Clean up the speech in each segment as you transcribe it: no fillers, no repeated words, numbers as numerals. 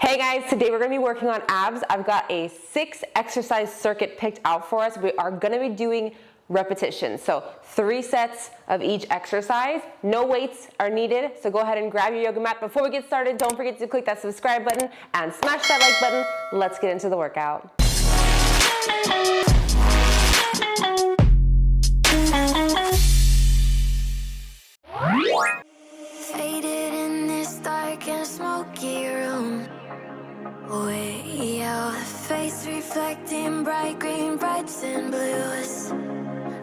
Hey guys, today we're going to be working on abs. I've got a 6 exercise circuit picked out for us. We are going to be doing repetitions. So 3 sets of each exercise. No weights are needed, so go ahead and grab your yoga mat. Before we get started, don't forget to click that subscribe button and smash that like button. Let's get into the workout. Faded in this dark and smoky room, way out, face reflecting bright green, brights and blues.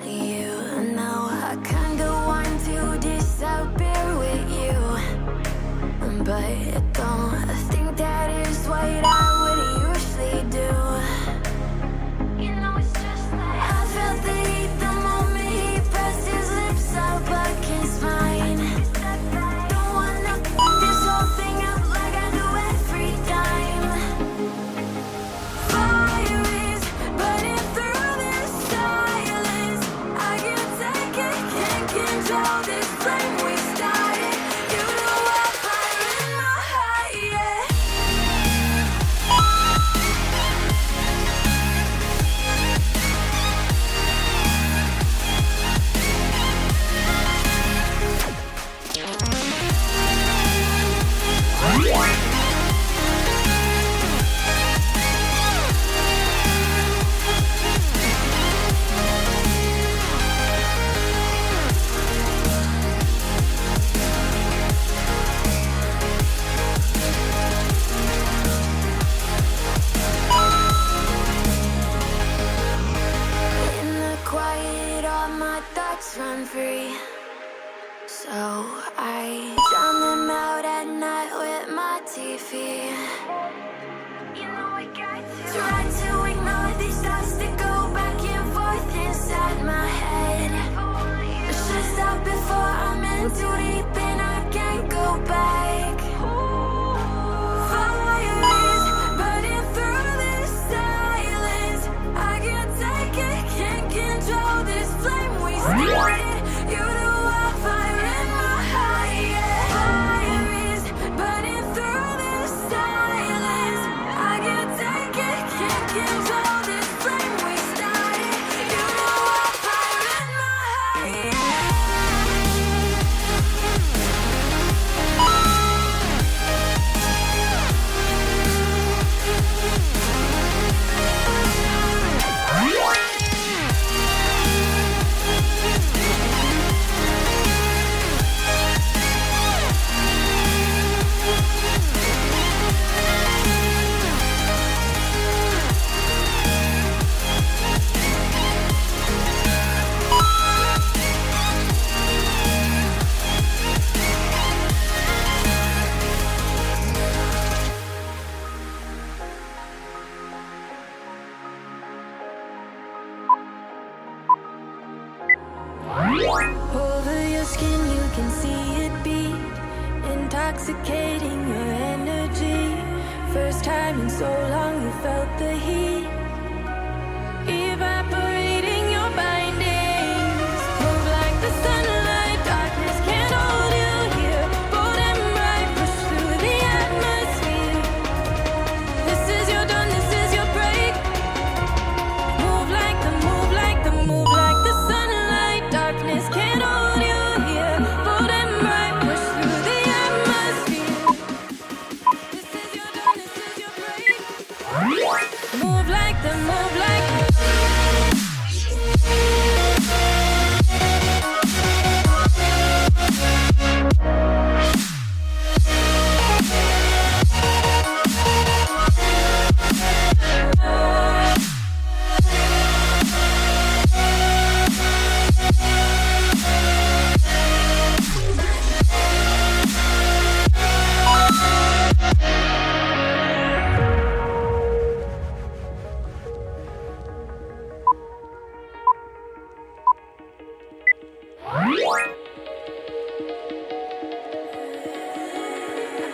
You know I kinda want to disappear with you, but I don't think that is what I would usually do. You know it's just like I felt the heat the moment he pressed his lips up against mine. Don't wanna this whole thing up like I do every time. Fire is burning through this silence. I can't take it, can't control this flame we started. You know I'm fire in my heart, yeah. In the quiet, all my thoughts run free. So I drown them out at night with my TV. You know I got to try to ignore these thoughts that go back and forth inside my head. I should stop before I'm in too deep and I can't go back. Fire is burning through this silence. I can't take it, can't control this flame we started. You know I'm fire in my heart, yeah. Fire is burning through this silence. I can't take it, can't control this flame we started. You know I'm fire in my heart, yeah. Over your skin you can see it beat, intoxicating your energy. First time in so long you felt the heat, evaporating your bindings. Move like the sunlight, darkness can't hold you here. Bold and bright, push through the atmosphere. This is your dawn, this is your break. Move like the, move like the, move like the sunlight. Darkness can't hold you here. Bold and bright, push through the atmosphere. This is your dawn, this is your break. Move like the, move like the.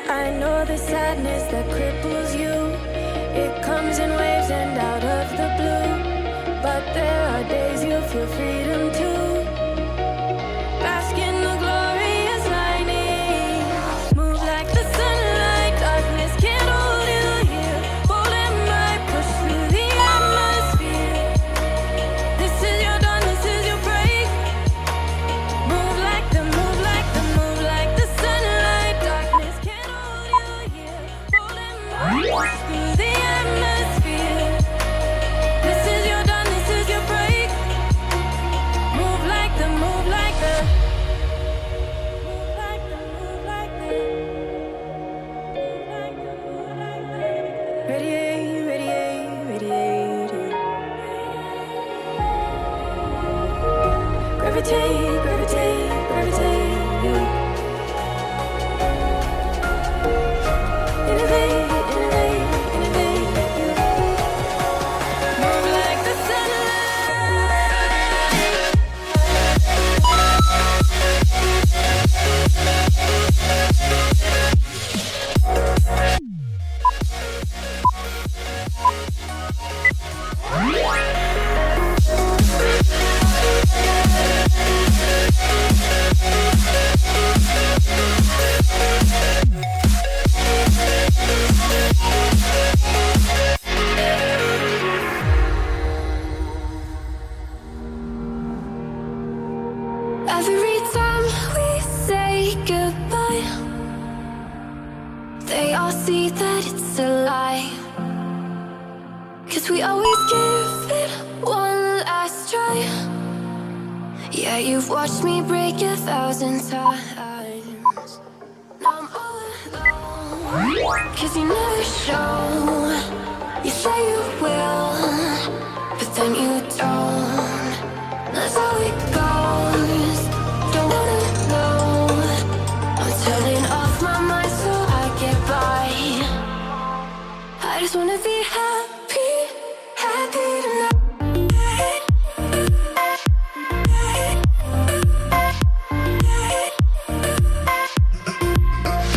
I know the sadness that cripples you. It comes in waves and out of the blue. But there are days you feel freedom too. Bask in the glorious lining. Move like the sunlight, darkness can't hold you. through the atmosphere. This is your dawn, this is your break. Move like the, move like the, move like the, move like the, move like the, move like the. Radiate, radiate, radiate. Gravitate, gravitate, gravitate. Innovate, innovate, innovate. Move like the Every time we say goodbye, they all see that it's a lie. 'Cause we always give it one last try. Yeah, you've watched me break 1,000 times. Now I'm all alone, 'cause you never show. You say you will, but then you don't. That's how it goes. Don't wanna know. I'm turning off my mind so I get by. I just wanna be happy, happy tonight.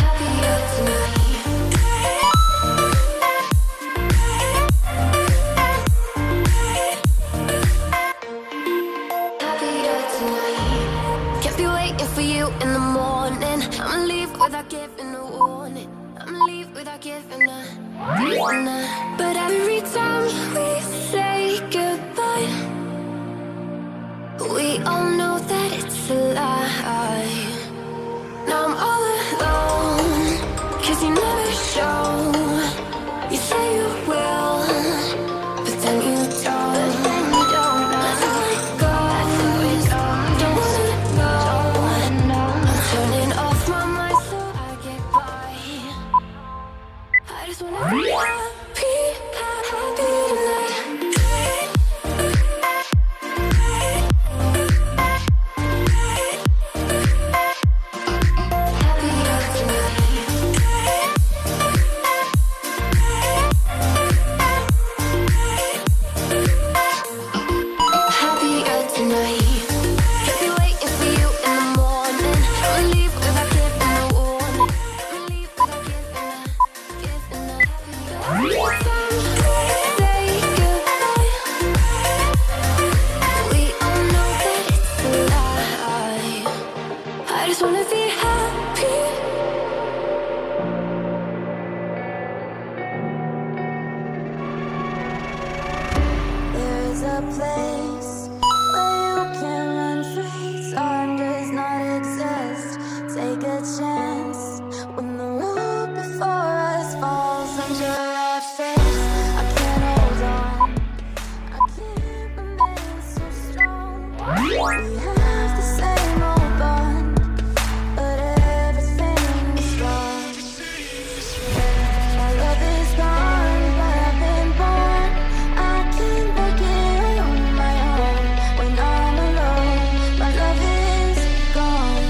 Happier tonight. Happier tonight. Can't be waiting for you in the morning. I'ma leave without giving a warning. I'ma leave without giving a. But every time we say goodbye, we all know that it's a lie. Now I'm all alone, 'cause you never show. You say you will, but then you don't. That's how it goes. Don't wanna know. I'm turning off my mind so I get by. I just wanna be happy, happy tonight. Happier tonight. Happier tonight. Can't be waiting for you in the morning. I'ma leave without giving a warning. I'ma leave without giving a. Every time we say goodbye, we all know that it's a lie. I just wanna be happy. There's a place where you can run free. Time does not exist. Take a chance when the road before us falls under our face. I can't hold on. I can't remain so strong. We have the same old bond, but everything is wrong. My love is gone, but I've been born. I can't make it on my own when I'm alone. My love is gone.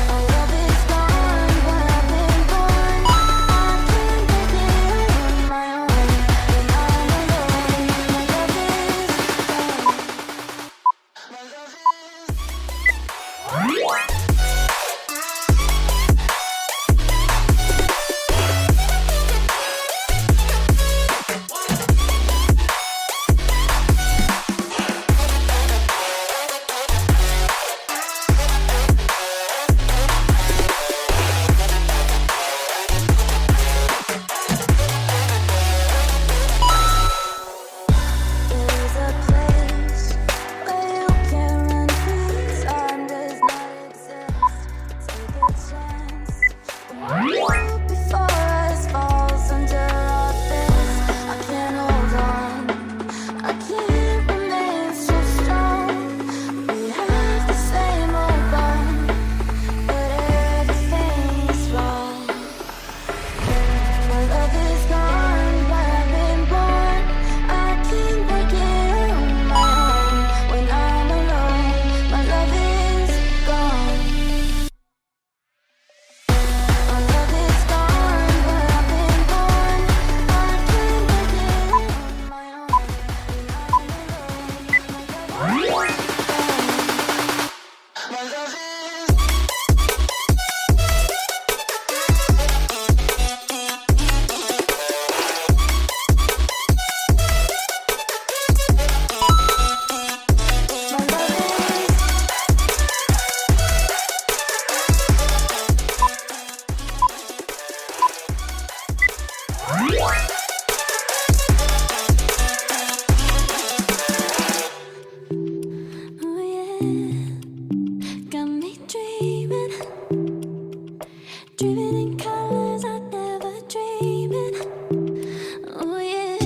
My love is gone, but I've been born. I can't make it on my own when I'm alone. My love is gone. Got me dreaming, dreaming in colors I never dreamed. Oh yeah,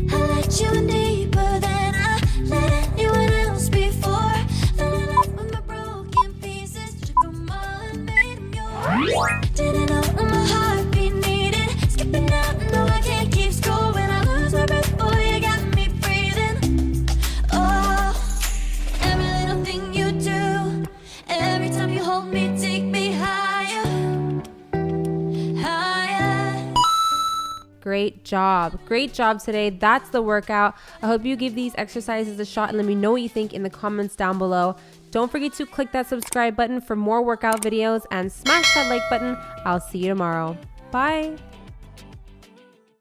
I let you in deeper than I let anyone else before. Fell in love with my broken pieces, took them all and made them yours. Didn't know what my heartbeat needed, skipping out, no I can't keep score. When I lose my breath, boy, you got me breathing. Oh, every little thing you do, every time you hold me, take me higher, higher. Great job. Great job today. That's the workout. I hope you give these exercises a shot and let me know what you think in the comments down below. Don't forget to click that subscribe button for more workout videos and smash that like button. I'll see you tomorrow. Bye.